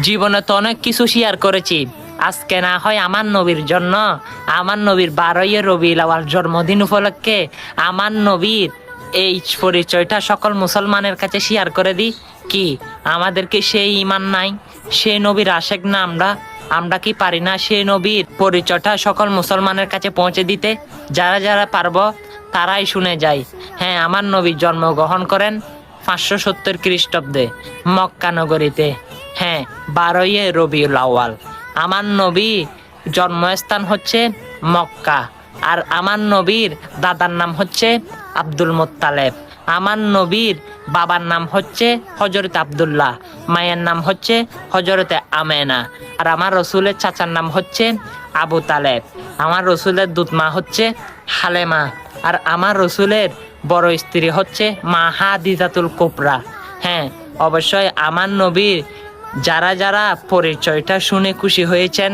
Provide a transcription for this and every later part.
জীবনে তো অনেক কিছু শেয়ার করেছি, আজকে না হয় আমার নবীর জন্য, আমার নবীর 12ই রবিউল আউয়াল জন্মদিন উপলক্ষে আমার নবীর এই পরিচয়টা সকল মুসলমানের কাছে শেয়ার করে দিই। কি আমাদেরকে সেই ঈমান নাই? সেই নবীর আশেক না আমরা? আমরা কি পারি না সেই নবীর পরিচয়টা সকল মুসলমানের কাছে পৌঁছে দিতে? যারা যারা পারবো তারাই শুনে যায়। হ্যাঁ, আমার নবী জন্মগ্রহণ করেন 570 খ্রিস্টাব্দে মক্কা নগরীতে। হ্যাঁ, 12ই রবিউল আউয়াল। আমার নবী জন্মস্থান হচ্ছে মক্কা। আর আমার নবীর দাদার নাম হচ্ছে আব্দুল মুত্তালেব। আমার নবীর বাবার নাম হচ্ছে হযরত আব্দুল্লাহ, মায়ের নাম হচ্ছে হযরতে আমেনা। আর আমার রসুলের চাচার নাম হচ্ছে আবু তালেব। আমার রসুলের দুধমা হচ্ছে হালেমা। আর আমার রসুলের বড় স্ত্রী হচ্ছে মা হাদিজাতুল কুবরা। হ্যাঁ, অবশ্যই আমার নবীর যারা যারা পরিচয়টা শুনে খুশি হয়েছেন,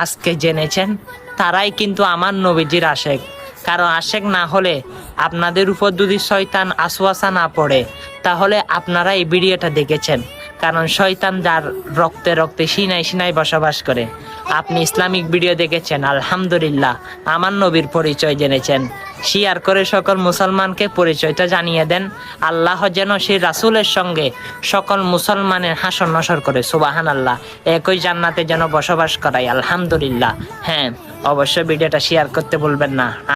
আজকে জেনেছেন, তারাই কিন্তু আমার নবীজির আশেক। কারণ আশেক না হলে, আপনাদের উপর যদি শয়তান আসওয়াসা না পড়ে, তাহলে আপনারা এই ভিডিওটা দেখেছেন। কারণ শয়তান যার রক্তে রক্তে সিনাই সিনাই বসবাস করে। আপনি ইসলামিক ভিডিও দেখেছেন, আলহামদুলিল্লাহ, আমার নবীর পরিচয় জেনেছেন। শেয়ার করে সকল মুসলমানকে পরিচয়টা জানিয়ে দেন। আল্লাহ যেন সেই রাসূলের সঙ্গে সকল মুসলমানের হাসর নসর করে, সুবহানাল্লাহ, একই জান্নাতে যেন বসবাস করায়, আলহামদুলিল্লাহ। হ্যাঁ, অবশ্যই ভিডিওটা শেয়ার করতে ভুলবেন না।